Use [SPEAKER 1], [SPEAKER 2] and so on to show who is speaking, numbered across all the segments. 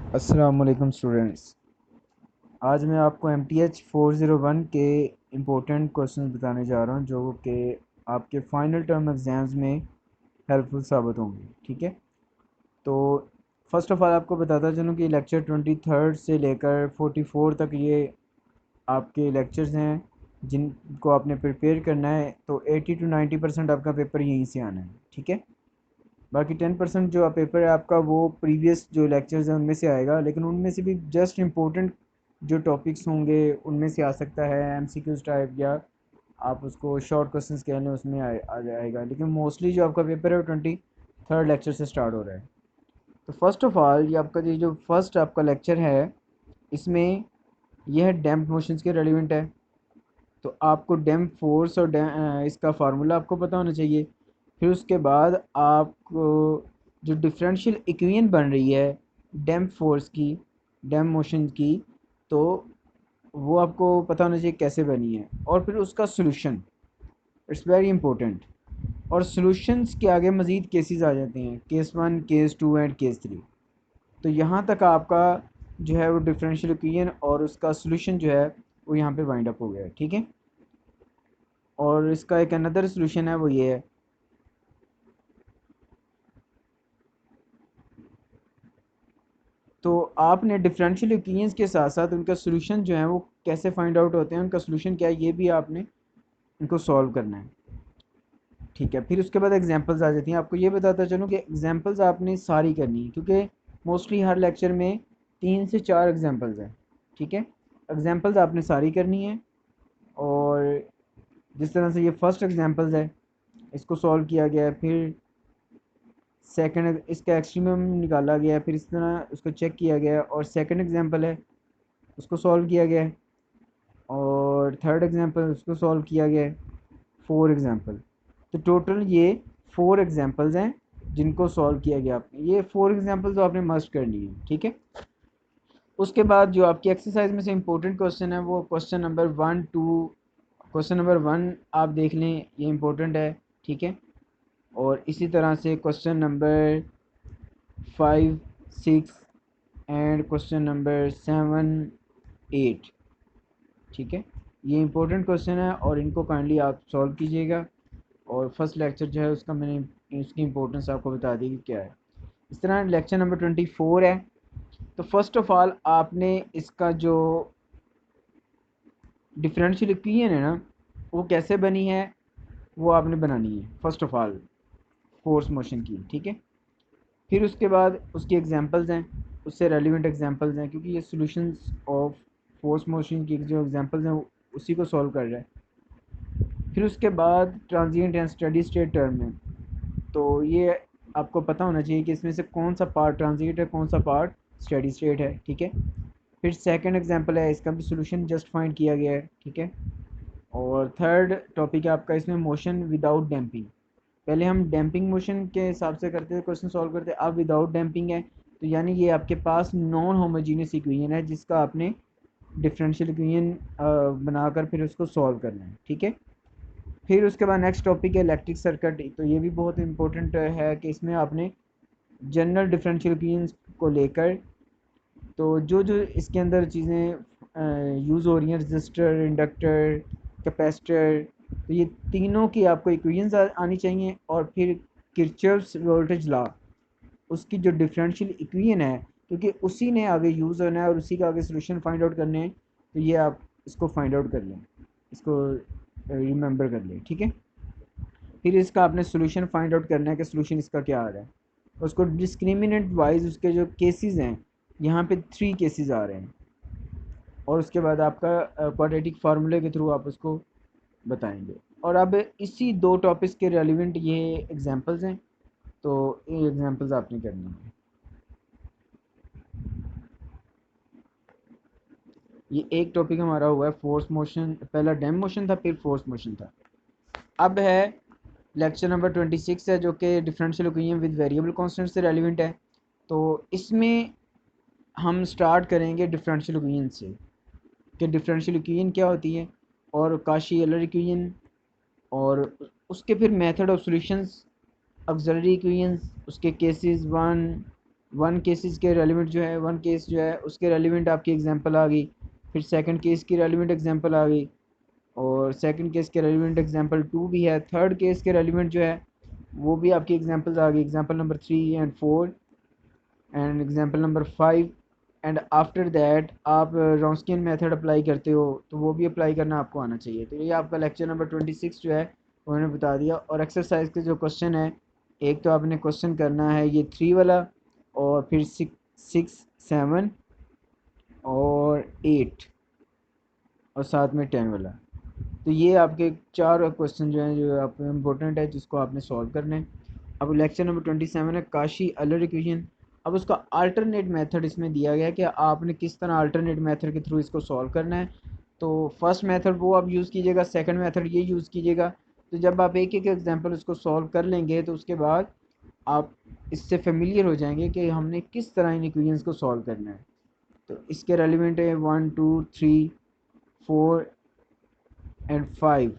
[SPEAKER 1] अस्सलाम वालेकुम स्टूडेंट्स। आज मैं आपको MTH 401 के इम्पोर्टेंट क्वेश्चन बताने जा रहा हूं जो कि आपके फाइनल टर्म एग्ज़ाम्स में हेल्पफुल साबित होंगे। ठीक है, तो फर्स्ट ऑफ ऑल आपको बताता चलूं कि लेक्चर 23 से लेकर 44 तक ये आपके लेक्चर्स हैं जिनको आपने प्रिपेयर करना है। तो 80 to 90% आपका पेपर यहीं से आना है। ठीक है, बाकी 10% जो पेपर है आपका वो प्रीवियस जो लेक्चर्स हैं उनमें से आएगा, लेकिन उनमें से भी जस्ट इम्पोर्टेंट जो टॉपिक्स होंगे उनमें से आ सकता है MCQs टाइप, या आप उसको शॉर्ट क्वेश्चंस कह लें, उसमें आ जाएगा। लेकिन मोस्टली जो आपका पेपर है वो 23rd लेक्चर से स्टार्ट हो रहा है। तो फर्स्ट ऑफ ऑल ये आपका ये जो फर्स्ट आपका लेक्चर है इसमें यह है डैम्प मोशंस के रेलिवेंट है। तो आपको डैम्प फोर्स और इसका फार्मूला आपको पता होना चाहिए। फिर उसके बाद आपको जो डिफरेंशियल इक्वेशन बन रही है डैम्प फोर्स की, डैम्प मोशन की, तो वो आपको पता होना चाहिए कैसे बनी है। और फिर उसका सोल्यूशन, इट्स वेरी इंपॉर्टेंट। और सॉल्यूशंस के आगे मज़ीद केसेस आ जाते हैं, केस 1, केस 2 एंड केस 3। तो यहाँ तक आपका जो है वो डिफरेंशियल इक्वेशन और उसका सोल्यूशन जो है वो यहाँ पे वाइंड अप हो गया है। ठीक है, और इसका एक अनदर सोल्यूशन है, वो ये है। तो आपने डिफरेंशियल इक्वेशंस के साथ साथ उनका सोल्यूशन जो है वो कैसे फाइंड आउट होते हैं, उनका सोल्यूशन क्या है, ये भी आपने इनको सॉल्व करना है। ठीक है, फिर उसके बाद एग्जांपल्स आ जाती हैं। आपको ये बताता चलूँ कि एग्जांपल्स आपने सारी करनी है, क्योंकि मोस्टली हर लेक्चर में 3 से 4 एग्जांपल्स हैं। ठीक है, एग्जांपल्स आपने सारी करनी है। और जिस तरह से ये फर्स्ट एग्जांपल्स है इसको सॉल्व किया गया है, फिर सेकंड इसका एक्सट्रीमम निकाला गया है, फिर इस तरह उसको चेक किया गया है, और सेकंड एग्जांपल है उसको सॉल्व किया गया है, और थर्ड एग्जांपल उसको सॉल्व किया गया है। 4 एग्जांपल, तो टोटल ये 4 एग्जांपल्स हैं जिनको सॉल्व किया गया। आपने ये 4 एग्जांपल्स तो आपने मस्ट करनी है। ठीक है, उसके बाद जो आपकी एक्सरसाइज में से इम्पोर्टेंट क्वेश्चन है वो क्वेश्चन नंबर 1, 2। क्वेश्चन नंबर 1 आप देख लें, ये इम्पोर्टेंट है। ठीक है, और इसी तरह से question number 5, 6 and question number 7, 8। ठीक है, ये इंपॉर्टेंट क्वेश्चन है और इनको काइंडली आप सॉल्व कीजिएगा। और फर्स्ट लेक्चर जो है उसका मैंने उसकी इंपॉर्टेंस आपको बता दी कि क्या है। इस तरह लेक्चर नंबर 24 है। तो फर्स्ट ऑफ ऑल आपने इसका जो डिफरेंशियल इक्वेशन है ना वो कैसे बनी है वो आपने बनानी है first of all, force motion की। ठीक है, फिर उसके बाद उसके एग्जांपल्स हैं, उससे रेलिवेंट एग्जांपल्स हैं, क्योंकि ये सॉल्यूशंस ऑफ फोर्स मोशन की जो एग्जांपल्स हैं उसी को सॉल्व कर रहा है। फिर उसके बाद transient and steady state term है। तो ये आपको पता होना चाहिए कि इसमें से कौन सा पार्ट ट्रांजिएंट है, कौन सा पार्ट स्टेडी स्टेट है। ठीक है, फिर सेकंड एग्जांपल है, इसका भी सॉल्यूशन जस्ट फाइंड किया गया है। ठीक है, और थर्ड टॉपिक है आपका इसमें मोशन विदाउट डैम्पिंग। पहले हम डैम्पिंग मोशन के हिसाब से करते थे, क्वेश्चन सॉल्व करते, अब विदाउट डैम्पिंग है। तो यानी ये आपके पास नॉन होमोजीनियस इक्वेशन है जिसका आपने डिफरेंशियल इक्वेशन बनाकर फिर उसको सॉल्व करना है। ठीक है, फिर उसके बाद नेक्स्ट टॉपिक है इलेक्ट्रिक सर्किट। तो ये भी बहुत इंपॉर्टेंट है कि इसमें आपने जनरल डिफरेंशियल इक्वेशंस को लेकर, तो जो जो इसके अंदर चीज़ें यूज़ हो रही हैं, रजिस्टर, इंडक्टर, कैपेसिटर, तो ये तीनों की आपको इक्वेशंस आनी चाहिए। और फिर किरचॉफ्स वोल्टेज लॉ, उसकी जो डिफरेंशियल इक्वेशन है, क्योंकि उसी ने आगे यूज़ होना है और उसी का आगे सोल्यूशन फाइंड आउट करने हैं। तो ये आप इसको फाइंड आउट कर लें, इसको रिमेंबर कर लें। ठीक है, फिर इसका आपने सोल्यूशन फाइंड आउट करना है कि सोल्यूशन इसका क्या आ रहा है। उसको डिस्क्रिमिनेंट वाइज उसके जो केसेस हैं, यहाँ पे 3 केसेस आ रहे हैं, और उसके बाद आपका क्वाड्रेटिक फार्मूले के थ्रू आप उसको बताएंगे। और अब इसी 2 टॉपिक्स के रेलिवेंट ये एग्जांपल्स हैं, तो ये एग्जांपल्स आपने करनी है। ये एक टॉपिक हमारा हुआ है फोर्स मोशन, पहला डैम मोशन था फिर फोर्स मोशन था। अब है लेक्चर नंबर 26 है जो कि differential equation with variable constant से रेलिवेंट है। तो इसमें हम स्टार्ट करेंगे डिफरेंशियल इक्वेशन से कि डिफरेंशियल इक्वेशन क्या होती है, और काशी एलर इक्वेशन, और उसके फिर method of solutions, auxiliary equations, उसके केसेस 1, वन केसेस के रेलिवेंट जो है, वन केस जो है उसके रेलिवेंट आपकी एग्जांपल आ गई, फिर सेकंड केस की रेलिवेंट एग्जांपल आ गई, और सेकंड केस के रेलिवेंट एग्जांपल टू भी है, थर्ड केस के रेलिवेंट जो है वो भी आपकी एग्जांपल्स आ गई, example number 3 and 4 and example number 5। And after that आप रॉन्स्कियन मेथड अप्लाई करते हो तो वो भी अप्लाई करना आपको आना चाहिए। तो ये आपका लेक्चर नंबर 26 जो है वो मैंने बता दिया। और एक्सरसाइज के जो क्वेश्चन है, एक तो आपने क्वेश्चन करना है ये 3 वाला, और फिर 6, 7 और 8, और साथ में 10 वाला। तो ये आपके चार क्वेश्चन जो हैं जो आप इम्पोर्टेंट है जिसको आपने सॉल्व करना है। अब लेक्चर नंबर 27 है काशी अल्लर इक्वेशन। अब उसका अल्टरनेट मेथड इसमें दिया गया है कि आपने किस तरह अल्टरनेट मेथड के थ्रू इसको सॉल्व करना है। तो फर्स्ट मेथड वो आप यूज़ कीजिएगा, सेकंड मेथड ये यूज़ कीजिएगा। तो जब आप एक एक एग्जांपल उसको सॉल्व कर लेंगे तो उसके बाद आप इससे फेमिलियर हो जाएंगे कि हमने किस तरह इन इक्वेशंस को सॉल्व करना है। तो इसके रेलिवेंट है 1, 2, 3, 4 एंड 5,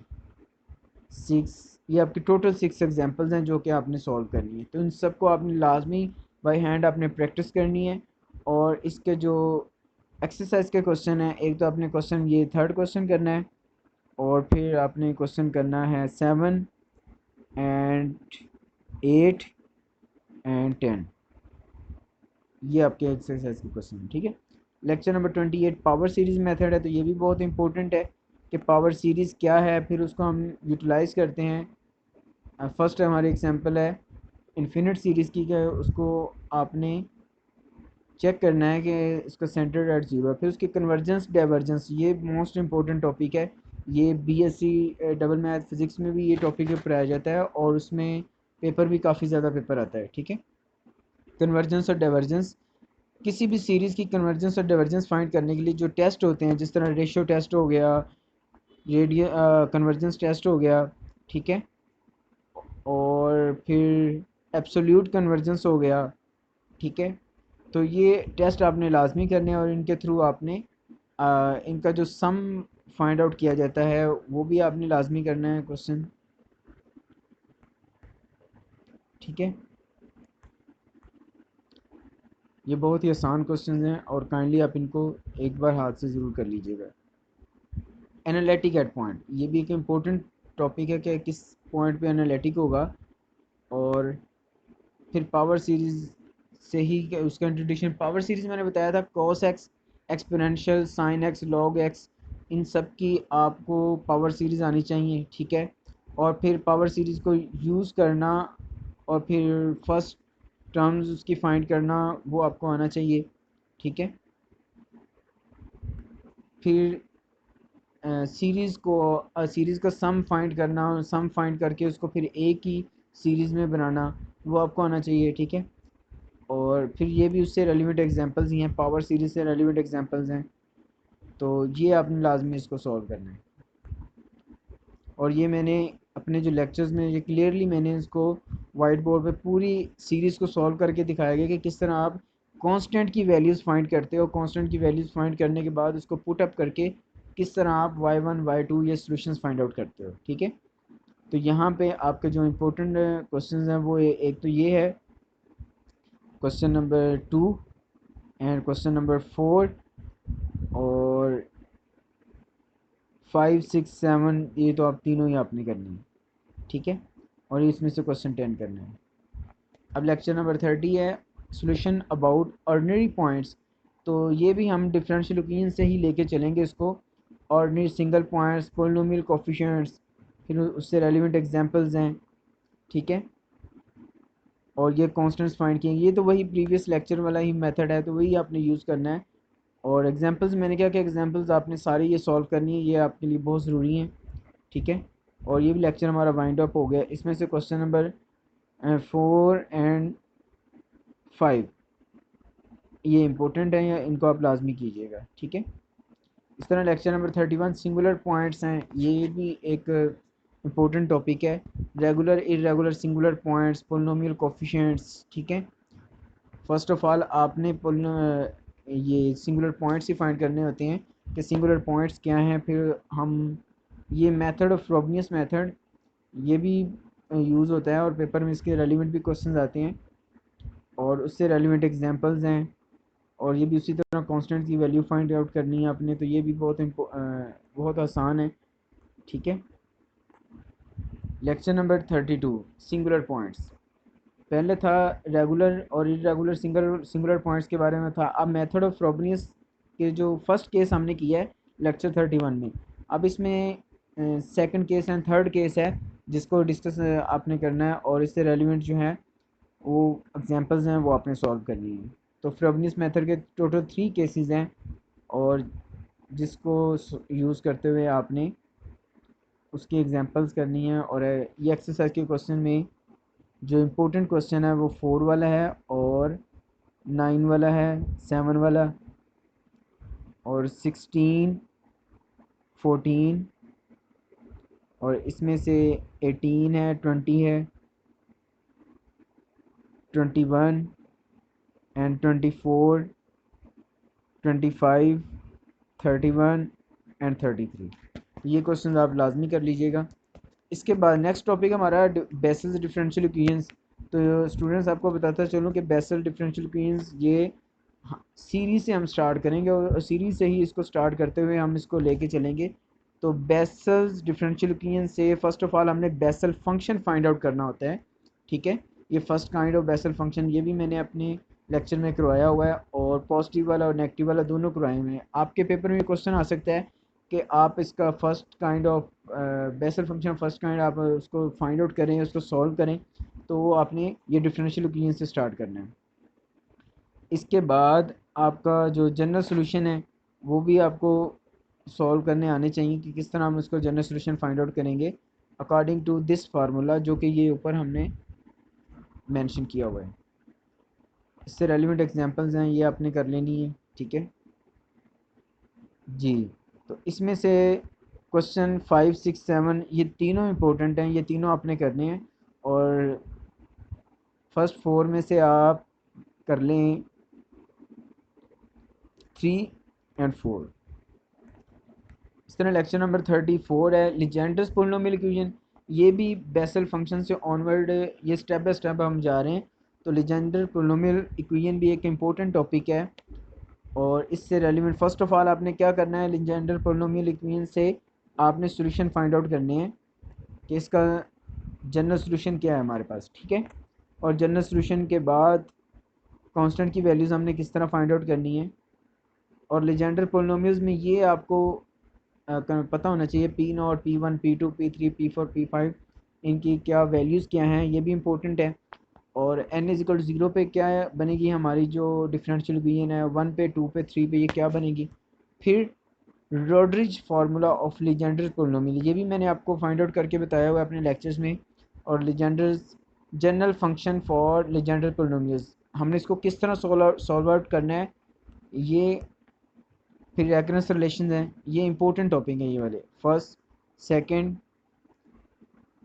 [SPEAKER 1] 6। ये आपकी टोटल 6 एग्जांपल्स हैं जो कि आपने सॉल्व करनी है। तो इन सबको आपने लाजमी बाय हैंड आपने प्रैक्टिस करनी है। और इसके जो एक्सरसाइज के क्वेश्चन है, एक तो आपने क्वेश्चन ये थर्ड क्वेश्चन करना है, और फिर आपने क्वेश्चन करना है 7 एंड 8 एंड 10। ये आपके एक्सरसाइज के क्वेश्चन है, ठीक है। Lecture number 28 power series method है। तो ये भी बहुत इंपॉर्टेंट है कि पावर सीरीज़ क्या है, फिर उसको हम यूटिलाइज़ करते हैं। फर्स्ट हमारी एग्जांपल है इन्फिनिट सीरीज़ की, कि उसको आपने चेक करना है कि इसका सेंटर एट ज़ीरो है। फिर उसकी कन्वर्जेंस डाइवर्जेंस, ये मोस्ट इंपॉर्टेंट टॉपिक है। ये बीएससी डबल मैथ फिज़िक्स में भी ये टॉपिक पढ़ाया जाता है, और उसमें पेपर भी काफ़ी ज़्यादा पेपर आता है, ठीक है। कन्वर्जेंस और डाइवर्जेंस, किसी भी सीरीज़ की कन्वर्जेंस और डाइवर्जेंस फाइंड करने के लिए जो टेस्ट होते हैं, जिस तरह रेशियो टेस्ट हो गया, रेडियल कन्वर्जेंस टेस्ट हो गया, ठीक है, और फिर एब्सोल्यूट कन्वर्जेंस हो गया, ठीक है। तो ये टेस्ट आपने लाजमी करने हैं, और इनके थ्रू आपने इनका जो सम फाइंड आउट किया जाता है वो भी आपने लाजमी करना है क्वेश्चन, ठीक है। ये बहुत ही आसान क्वेश्चन हैं, और काइंडली आप इनको एक बार हाथ से ज़रूर कर लीजिएगा। एनालिटिक एट पॉइंट, ये भी एक इम्पोर्टेंट टॉपिक है कि किस पॉइंट पे एनालिटिक होगा। और फिर पावर सीरीज़ से ही उसका इंट्रोडक्शन, पावर सीरीज़ मैंने बताया था cos x, exponential, sine x, log x, इन सब की आपको पावर सीरीज़ आनी चाहिए, ठीक है। और फिर पावर सीरीज़ को यूज़ करना, और फिर फर्स्ट टर्म्स उसकी फाइंड करना वो आपको आना चाहिए, ठीक है। फिर सीरीज़ का सम फाइंड करना, सम फाइंड करके उसको फिर एक ही सीरीज़ में बनाना वो आपको आना चाहिए, ठीक है। और फिर ये भी उससे रेलिवेंट एग्जांपल्स ही हैं, पावर सीरीज़ से रेलिवेंट एग्जांपल्स हैं। तो ये आपने लाजमी इसको सॉल्व करना है। और ये मैंने अपने जो लेक्चर्स में ये क्लियरली मैंने इसको वाइट बोर्ड पे पूरी सीरीज़ को सॉल्व करके दिखाया गया कि किस तरह आप कांस्टेंट की वैल्यूज़ फाइंड करते हो, कांस्टेंट की वैल्यूज़ फाइंड करने के बाद उसको पुट अप करके किस तरह आप y1 y2 ये सॉल्यूशंस फाइंड आउट करते हो, ठीक है। तो यहाँ पे आपके जो इम्पोर्टेंट क्वेश्चंस हैं वो एक तो ये है question number 2 and question number 4, और 5, 6, 7, ये तो आप तीनों ही आपने करनी है, ठीक है। और इसमें से क्वेश्चन 10 करना है। अब लेक्चर नंबर 30 है सॉल्यूशन अबाउट ऑर्डिनरी पॉइंट्स। तो ये भी हम डिफरेंशियल इक्वेशन से ही लेके चलेंगे इसको। Ordinary single points, polynomial coefficients, फिर उससे रेलिवेंट एग्जांपल्स हैं, ठीक है। और ये कांस्टेंट्स फाइंड किए, ये तो वही प्रीवियस लेक्चर वाला ही मेथड है, तो वही आपने यूज़ करना है। और एग्जांपल्स मैंने क्या क्या एग्जांपल्स आपने सारी ये सॉल्व करनी है, ये आपके लिए बहुत ज़रूरी हैं, ठीक है। और ये भी लेक्चर हमारा वाइंड अप हो गया। इसमें से क्वेश्चन नंबर 4 एंड 5 ये इंपॉर्टेंट है, या इनको आप लाजमी कीजिएगा, ठीक है। इस तरह लेक्चर नंबर 31 सिंगुलर पॉइंट्स हैं, ये भी एक इम्पोर्टेंट टॉपिक है। Regular, irregular, singular points, polynomial coefficients, ठीक है। फर्स्ट ऑफ ऑल आपने ये सिंगुलर पॉइंट्स ही फाइंड करने होते हैं कि सिंगुलर पॉइंट्स क्या हैं। फिर हम ये मेथड ऑफ फ्रोबनियस मेथड ये भी यूज़ होता है, और पेपर में इसके रेलिवेंट भी क्वेश्चंस आते हैं। और उससे रेलिवेंट एग्जांपल्स हैं, और ये भी उसी तरह कांस्टेंट की वैल्यू फाइंड आउट करनी है आपने, तो ये भी बहुत आसान है। ठीक है। Lecture number 32, singular points. पहले था रेगुलर और इरेगुलर सिंगुलर पॉइंट्स के बारे में था। अब मेथड ऑफ फ्रोबेनियस के जो फर्स्ट केस हमने किया है लेक्चर 31 में, अब इसमें second case and third case है जिसको डिस्कस आपने करना है, और इससे रेलिवेंट जो है वो एग्जांपल्स हैं वो आपने सॉल्व करनी है। तो फ्रोबेनियस मेथड के टोटल 3 केसेस हैं, और जिसको यूज़ करते हुए आपने उसकी एग्जांपल्स करनी है। और ये एक्सरसाइज के क्वेश्चन में जो इम्पोर्टेंट क्वेश्चन है वो 4 वाला है, और 9 वाला है, 7 वाला, और 16, 14, और इसमें से 18 है, 20 है, 21 एंड 24, 25, 31 एंड 33। ये क्वेश्चन आप लाजमी कर लीजिएगा। इसके बाद नेक्स्ट टॉपिक हमारा बेसल डिफरेंशियल इक्वेशंस। तो स्टूडेंट्स आपको बताता चलूँ कि बेसल डिफरेंशियल इक्वेशंस ये सीरीज से हम स्टार्ट करेंगे, और सीरीज से ही इसको स्टार्ट करते हुए हम इसको लेके चलेंगे। तो बेसल्स डिफरेंशियल इक्वेशन से फर्स्ट ऑफ ऑल हमने बेसल फंक्शन फाइंड आउट करना होता है। ठीक है। ये first kind of Bessel function, ये भी मैंने अपने लेक्चर में करवाया हुआ है, और पॉजिटिव वाला और नेगेटिव वाला दोनों करवाए हुए हैं। आपके पेपर में क्वेश्चन आ सकता है कि आप इसका first kind of Bessel function first kind आप उसको फाइंड आउट करें, उसको सॉल्व करें, तो आपने ये डिफरेंशियल इक्वेशन से स्टार्ट करना है। इसके बाद आपका जो जनरल सोल्यूशन है वो भी आपको सॉल्व करने आने चाहिए कि किस तरह हम उसको जनरल सोल्यूशन फाइंड आउट करेंगे अकॉर्डिंग टू दिस फार्मूला, जो कि ये ऊपर हमने मेंशन किया हुआ है। इससे रेलिवेंट एग्जांपल्स हैं, ये आपने कर लेनी है। ठीक है जी। तो इसमें से क्वेश्चन 5, 6, 7 ये तीनों इम्पोर्टेंट हैं, ये तीनों आपने करने हैं। और फर्स्ट 4 में से आप कर लें 3 एंड 4। इस तरह लेक्चर नंबर 34 है लीजेंड्रस पोलिनोमियल इक्वेशन। ये भी बेसल फंक्शन से ऑनवर्ड ये स्टेप बाय स्टेप हम जा रहे हैं। तो लीजेंडर पोलिनोमियल इक्वेशन भी एक इम्पोर्टेंट टॉपिक है, और इससे रेलिवेंट फर्स्ट ऑफ ऑल आपने क्या करना है, लीजेंडर पोलिनोमियल इक्वेशन से आपने सॉल्यूशन फाइंड आउट करने हैं कि इसका जनरल सॉल्यूशन क्या है हमारे पास। ठीक है। और जनरल सॉल्यूशन के बाद कांस्टेंट की वैल्यूज़ हमने किस तरह फाइंड आउट करनी है। और लीजेंडर पोलिनोमियल्स में ये आपको पता होना चाहिए P0, P1, P2, P3, P4, P5 इनकी क्या वैल्यूज़ क्या हैं, ये भी इम्पोर्टेंट है। और n=0 पे क्या बनेगी हमारी जो डिफरेंशियल इक्वेशन है, 1 पे, 2 पे, 3 पे ये क्या बनेगी। फिर रोड्रिज फार्मूला ऑफ लीजेंडर पोलिनोमियल, ये भी मैंने आपको फाइंड आउट करके बताया हुआ है अपने लेक्चर्स में। और Legendre's general function for Legender polynomials, हमने इसको किस तरह सॉल्व आउट करना है ये। फिर रेकरेंस रिलेशन हैं, ये इंपॉर्टेंट टॉपिक हैं ये वाले, first, second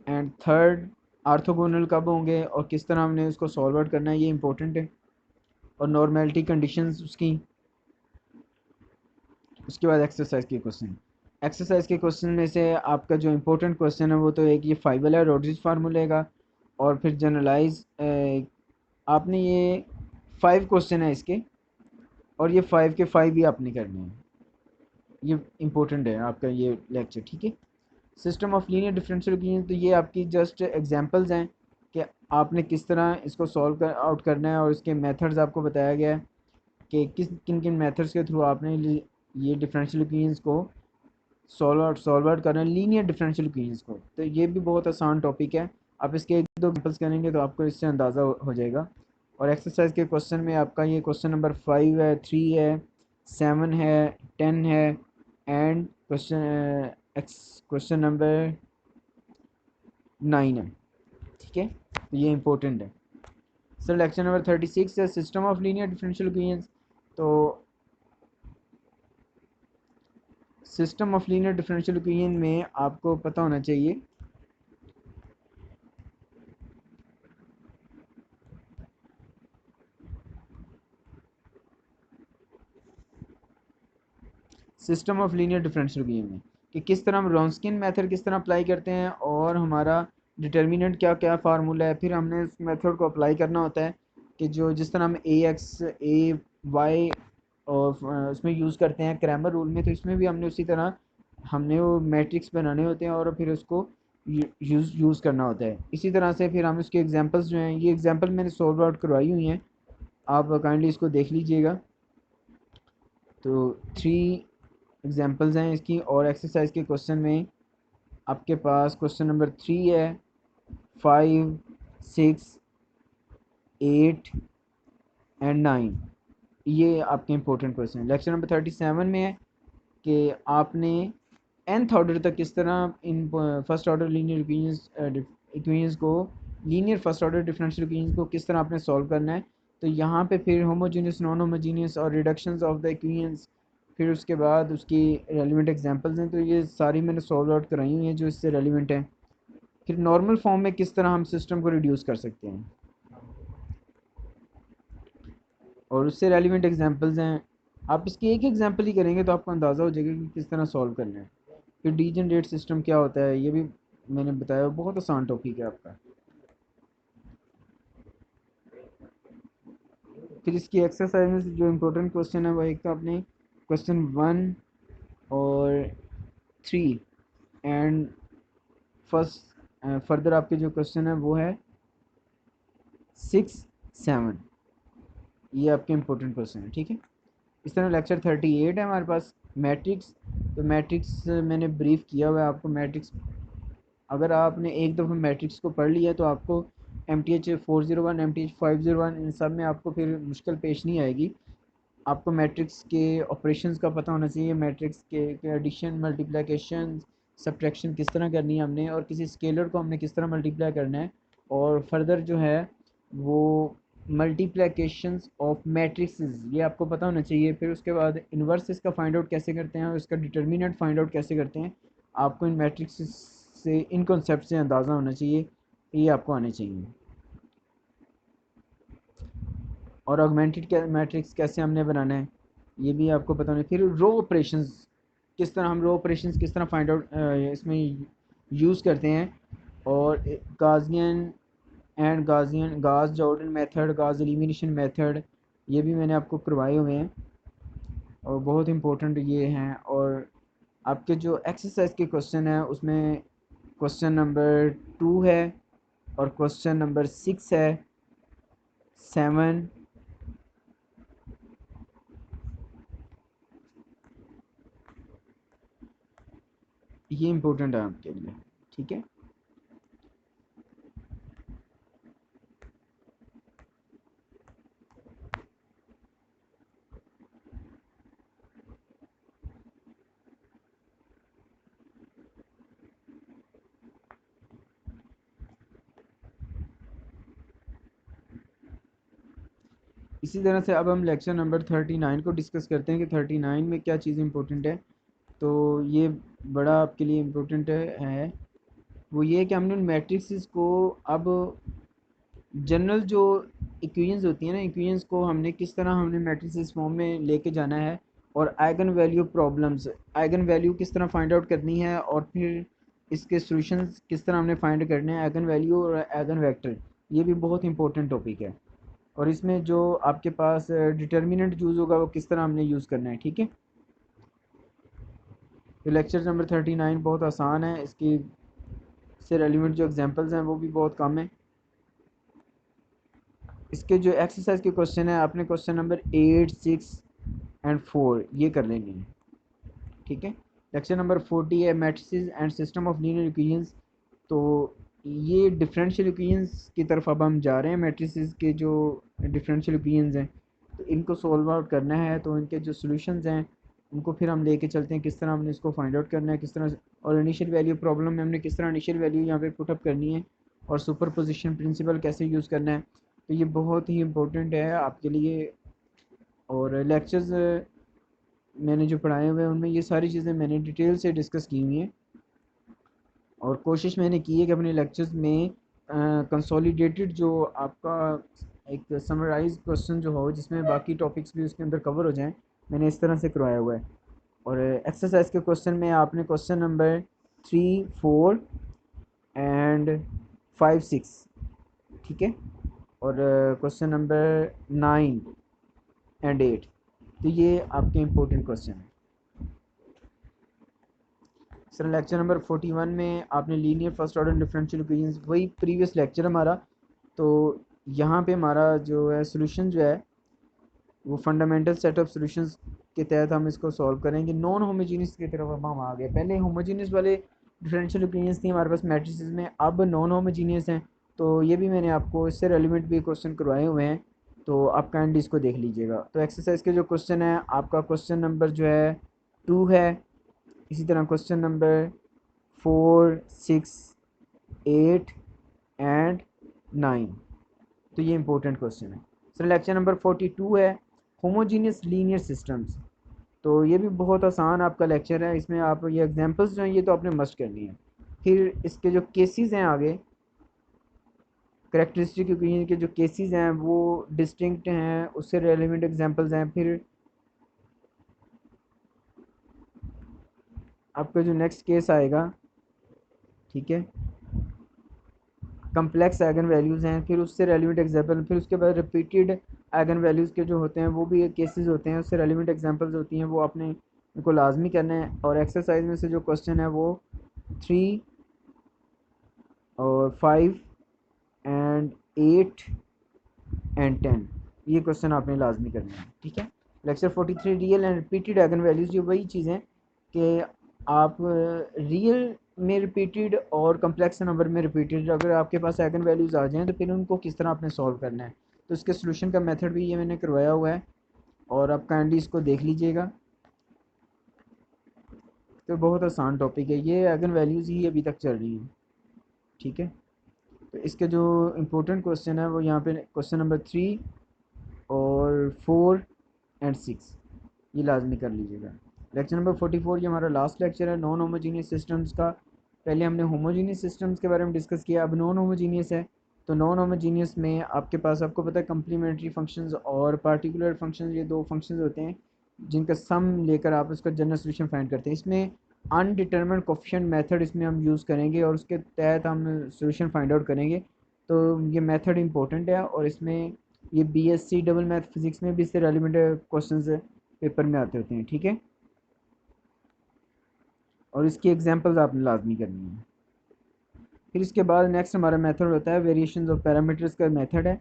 [SPEAKER 1] and third. Orthogonal कब होंगे और किस तरह हमने उसको सॉल्व आउट करना है, ये इंपॉर्टेंट है। और नॉर्मेलिटी कंडीशंस उसकी। उसके बाद एक्सरसाइज के क्वेश्चन। एक्सरसाइज के क्वेश्चन में से आपका जो इंपॉर्टेंट क्वेश्चन है वो तो एक ये 5 वाला रोड्रिज फार्मूले का, और फिर जनरलाइज आपने ये 5 क्वेश्चन है इसके, और ये 5 के 5 भी आपने करने हैं। ये इंपॉर्टेंट है आपका ये लेक्चर। ठीक है। System of linear differential equation, तो ये आपकी जस्ट एग्जांपल्स हैं कि आपने किस तरह इसको आउट करना है, और इसके मेथड्स आपको बताया गया है कि किन किन मेथड्स के थ्रू आपने ये डिफरेंशियल इक्वेशंस को सॉल्व आउट करना है, लीनियर डिफरेंशियल इक्वेशंस को। तो ये भी बहुत आसान टॉपिक है, आप इसके 1-2 एग्जांपल्स करेंगे तो आपको इससे अंदाज़ा हो जाएगा। और एक्सरसाइज के क्वेश्चन में आपका ये क्वेश्चन नंबर 5 है, 3 है, 7 है, 10 है, एंड क्वेश्चन नंबर 9 है। ठीक है। तो ये इंपॉर्टेंट है। सर लेक्चर नंबर 36 है system of linear differential equations. तो system of linear differential equation में आपको पता होना चाहिए system of linear differential equation में कि किस तरह हम रॉन्स्किन मेथड किस तरह अप्लाई करते हैं, और हमारा डिटर्मिनेंट क्या क्या फार्मूला है, फिर हमने उस मेथड को अप्लाई करना होता है। कि जो जिस तरह हम ए एक्स ए वाई और उसमें यूज़ करते हैं क्रैमर रूल में, तो इसमें भी हमने उसी तरह हमने वो मैट्रिक्स बनाने होते हैं और फिर उसको यूज़ करना होता है। इसी तरह से फिर हम इसके एग्जांपल्स जो हैं, ये एग्जांपल मैंने सॉल्व आउट करवाई हुई हैं, आप काइंडली इसको देख लीजिएगा। तो 3 एग्जांपल्स हैं इसकी, और एक्सरसाइज के क्वेश्चन में आपके पास क्वेश्चन नंबर 3 है, 5, 6, 8 एंड 9, ये आपके इंपॉर्टेंट क्वेश्चन है। लेक्चर नंबर 37 में है कि आपने nth ऑर्डर तक किस तरह इन फर्स्ट ऑर्डर लीनियर इक्वेशंस को, linear first order differential equations को किस तरह आपने सॉल्व करना है। तो यहाँ पे फिर होमोजीनियस, नॉन होमोजीनियस और रिडक्शंस ऑफ द इक्वेशंस, फिर उसके बाद उसकी रेलिवेंट एग्जांपल्स हैं। तो ये सारी मैंने सॉल्व आउट कराई हुई हैं जो इससे रेलिवेंट हैं। फिर नॉर्मल फॉर्म में किस तरह हम सिस्टम को रिड्यूस कर सकते हैं, और उससे रेलिवेंट एग्जांपल्स हैं। आप इसकी एक एग्जांपल ही करेंगे तो आपको अंदाज़ा हो जाएगा कि किस तरह सॉल्व करना है। फिर डीजनरेट सिस्टम क्या होता है ये भी मैंने बताया, बहुत आसान टॉपिक है आपका। फिर इसकी एक्सरसाइज में से जो इम्पोर्टेंट क्वेश्चन है वो एक तो आपने क्वेश्चन 1 और 3 एंड फर्स्ट फर्दर आपके जो क्वेश्चन है वो है 6, 7, ये आपके इम्पोर्टेंट क्वेश्चन है, ठीक है। इस तरह लेक्चर 38 है हमारे पास, मैट्रिक्स। तो मैट्रिक्स मैंने ब्रीफ किया हुआ है आपको। मैट्रिक्स अगर आपने एक दफ़ा मैट्रिक्स को पढ़ लिया तो आपको MTH 401, MTH 501 इन सब में आपको फिर मुश्किल पेश नहीं आएगी। आपको मैट्रिक्स के ऑपरेशंस का पता होना चाहिए, मैट्रिक्स के एडिशन, मल्टीप्लिकेशन, सब्ट्रैक्शन किस तरह करनी है हमने, और किसी स्केलर को हमने किस तरह मल्टीप्लाई करना है, और फर्दर जो है वो मल्टीप्लिकेशंस ऑफ मैट्रिक्सेस ये आपको पता होना चाहिए। फिर उसके बाद इन्वर्स इसका फाइंड आउट कैसे करते हैं और इसका डिटर्मिनेंट फाइंड आउट कैसे करते हैं, आपको इन मैट्रिक्स से, इन कॉन्सेप्ट से अंदाज़ा होना चाहिए, ये आपको आने चाहिए। और ऑगमेंटेड मैट्रिक्स कैसे हमने बनाना है ये भी आपको पता होना। फिर रो ऑपरेशंस किस तरह, हम रो ऑपरेशंस किस तरह फाइंड आउट इसमें यूज़ करते हैं, और गाजियन एंड गाज जॉर्डन मेथड, गाज एलिमिनेशन मेथड, ये भी मैंने आपको करवाए हुए हैं और बहुत इंपॉर्टेंट ये हैं। और आपके जो एक्सरसाइज के क्वेश्चन है उसमें क्वेश्चन नंबर 2 है, और क्वेश्चन नंबर 6 है, 7, ये इंपॉर्टेंट है आपके लिए, ठीक है। इसी तरह से अब हम लेक्चर नंबर 39 को डिस्कस करते हैं कि 39 में क्या चीज़ इंपॉर्टेंट है। तो ये बड़ा आपके लिए इम्पोर्टेंट है, वो ये कि हमने उन मैट्रिक्स को अब जनरल जो इक्वेशंस होती हैं ना, इक्वेशंस को हमने किस तरह हमने मैट्रिक्स फॉर्म में लेके जाना है, और eigen value problems, eigen value किस तरह फाइंड आउट करनी है, और फिर इसके सॉल्यूशंस किस तरह हमने फाइंड करने हैं, आइगन वैल्यू और आइगन वेक्टर, ये भी बहुत इंपॉर्टेंट टॉपिक है। और इसमें जो आपके पास डिटर्मिनेंट यूज़ होगा वो किस तरह हमने यूज़ करना है, ठीक है। तो लेक्चर नंबर 39 बहुत आसान है, इसकी से रेलिवेंट जो एग्जांपल्स हैं वो भी बहुत कम है। इसके जो एक्सरसाइज के क्वेश्चन है आपने क्वेश्चन नंबर 8, 6 एंड 4 ये कर लेंगे, ठीक है। लेक्चर नंबर 40 है matrices and system of linear equations. तो ये डिफरेंशियल इक्वेशंस की तरफ अब हम जा रहे हैं। मैट्रिसेस के जो डिफरेंशियल इक्वेशंस हैं तो इनको सॉल्व आउट करना है, तो इनके जो सॉल्यूशंस हैं उनको फिर हम लेके चलते हैं, किस तरह हमने इसको फाइंड आउट करना है, किस तरह। और इनिशियल वैल्यू प्रॉब्लम में हमने किस तरह इनिशियल वैल्यू यहाँ पे पुटअप करनी है, और सुपर पोजिशन प्रिंसिपल कैसे यूज़ करना है। तो ये बहुत ही इम्पोर्टेंट है आपके लिए। और लेक्चर्स मैंने जो पढ़ाए हुए हैं उनमें ये सारी चीज़ें मैंने डिटेल से डिस्कस की हुई हैं, और कोशिश मैंने की है कि अपने लेक्चर्स में कंसोलिडेटेड जो आपका एक समराइज क्वेश्चन जो हो जिसमें बाकी टॉपिक्स भी उसके अंदर कवर हो जाएं, मैंने इस तरह से करवाया हुआ है। और एक्सरसाइज के क्वेश्चन में आपने क्वेश्चन नंबर 3, 4 एंड 5, 6, ठीक है। और क्वेश्चन नंबर 9 एंड 8। तो ये आपके इम्पोर्टेंट क्वेश्चन है। सर लेक्चर नंबर 41 में आपने linear first order differential equations, वही प्रीवियस लेक्चर हमारा। तो यहाँ पे हमारा जो है सोल्यूशन जो है वो फंडामेंटल सेट ऑफ सॉल्यूशंस के तहत हम इसको सॉल्व करेंगे। नॉन होमोजीनियस की तरफ अब हम आ गए। पहले होमोजीनियस वाले डिफरेंशियल इक्वेशंस थी हमारे पास मैट्रिसेस में, अब नॉन होमोजीनियस हैं। तो ये भी मैंने आपको इससे रेलिवेंट भी क्वेश्चन करवाए हुए हैं, तो आप काइंडली इसको देख लीजिएगा। तो एक्सरसाइज के जो क्वेश्चन है आपका क्वेश्चन नंबर जो है 2 है, इसी तरह क्वेश्चन नंबर 4, 6, 8 एंड 9। तो ये इंपॉर्टेंट क्वेश्चन है। सर लेक्चर नंबर 42 है होमोजीनियस लीनियर सिस्टम्स। तो ये भी बहुत आसान आपका लेक्चर है। इसमें आप ये एग्जांपल्स जो हैं ये तो आपने मस्ट करनी है। फिर इसके जो केसेस हैं आगे, करेक्टरिस्टिक इक्वेशन के जो केसेस हैं वो डिस्टिंक्ट हैं, उससे रेलिवेंट एग्जांपल्स हैं। फिर आपका जो नेक्स्ट केस आएगा, ठीक है, कम्प्लेक्स आइगन वैल्यूज़ हैं, फिर उससे रेलिवेंट एग्जांपल। फिर उसके बाद रिपीटेड आइगन वैल्यूज़ के जो होते हैं वो भी केसेस होते हैं, उससे रेलिवेंट एग्जांपल्स होती हैं, वो आपने इनको लाजमी करना है। और एक्सरसाइज में से जो क्वेश्चन है वो 3 और 5 एंड 8 एंड 10, ये क्वेश्चन आपने लाजमी करना है, ठीक है। Lecture 43 real and repeated eigen values, ये वही चीज़ें कि आप रियल में रिपीटेड और कम्प्लेक्स नंबर में रिपीटेड अगर आपके पास आइगन वैल्यूज़ आ जाएँ तो फिर उनको किस तरह आपने सॉल्व करना है। तो इसके सोल्यूशन का मेथड भी ये मैंने करवाया हुआ है, और आप काइंडली इसको देख लीजिएगा। तो बहुत आसान टॉपिक है, ये आइगन वैल्यूज़ ही अभी तक चल रही हैं, ठीक है। तो इसके जो इम्पोर्टेंट क्वेश्चन है वो यहाँ पे क्वेश्चन नंबर 3 और 4 एंड 6, ये लाजमी कर लीजिएगा। लेक्चर नंबर 44 ये हमारा लास्ट लेक्चर है नॉन होमोजीनियस सिस्टम्स का। पहले हमने होमोजीनियस सिस्टम्स के बारे में डिस्कस किया, अब नॉन होमोजीनियस है। तो नॉन होमोजीनियस में आपके पास, आपको पता है, कम्प्लीमेंट्री फंक्शंस और पार्टिकुलर फंक्शंस, ये दो फंक्शंस होते हैं जिनका सम लेकर आप उसका जनरल सोल्यूशन फाइंड करते हैं। इसमें अनडिटर्मिनेड कोफिशिएंट मेथड इसमें हम यूज़ करेंगे और उसके तहत हम सोल्यूशन फाइंड आउट करेंगे। तो ये मेथड इंपॉर्टेंट है, और इसमें ये बीएससी डबल मैथ फिज़िक्स में भी इससे रेलिवेंट क्वेश्चंस पेपर में आते होते हैं, ठीक है। और इसकी एग्जांपल्स आपने लाजमी करनी है। फिर इसके बाद नेक्स्ट हमारा मेथड होता है वेरिएशंस ऑफ पैरामीटर्स का मेथड है,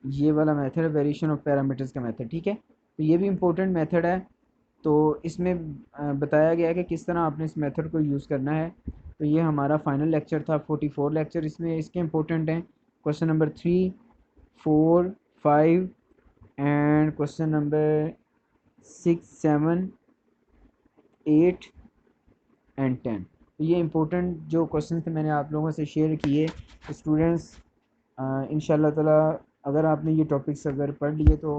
[SPEAKER 1] ये वाला मेथड है वेरिएशन ऑफ पैरामीटर्स का मेथड, ठीक है। तो ये भी इम्पोर्टेंट मेथड है। तो इसमें बताया गया है कि किस तरह आपने इस मेथड को यूज़ करना है। तो ये हमारा फाइनल लेक्चर था 44 लेक्चर। इसमें इसके इम्पोर्टेंट हैं question number 3, 4, 5 and question number 6, 7, 8 and 10। तो ये इंपॉर्टेंट जो क्वेश्चन थे मैंने आप लोगों से शेयर किए। स्टूडेंट्स इंशाल्लाह ताला अगर आपने ये टॉपिक्स अगर पढ़ लिए तो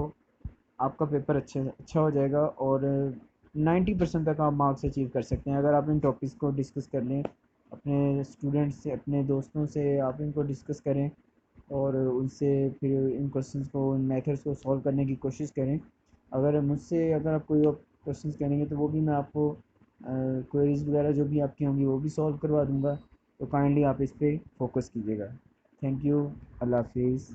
[SPEAKER 1] आपका पेपर अच्छा हो जाएगा, और 90% तक आप मार्क्स अचीव कर सकते हैं अगर आप इन टॉपिक्स को डिस्कस कर लें अपने स्टूडेंट्स से, अपने दोस्तों से आप इनको डिस्कस करें और उनसे फिर इन क्वेश्चंस को, इन मेथड्स को सॉल्व करने की कोशिश करें। अगर मुझसे अगर आप कोई क्वेश्चंस करेंगे तो वो भी मैं आपको क्वेरीज़ वगैरह जो भी आपकी होंगी वो भी सॉल्व करवा दूँगा। तो काइंडली आप इस पर फोकस कीजिएगा। Thank you. अल्लाह हाफिज़।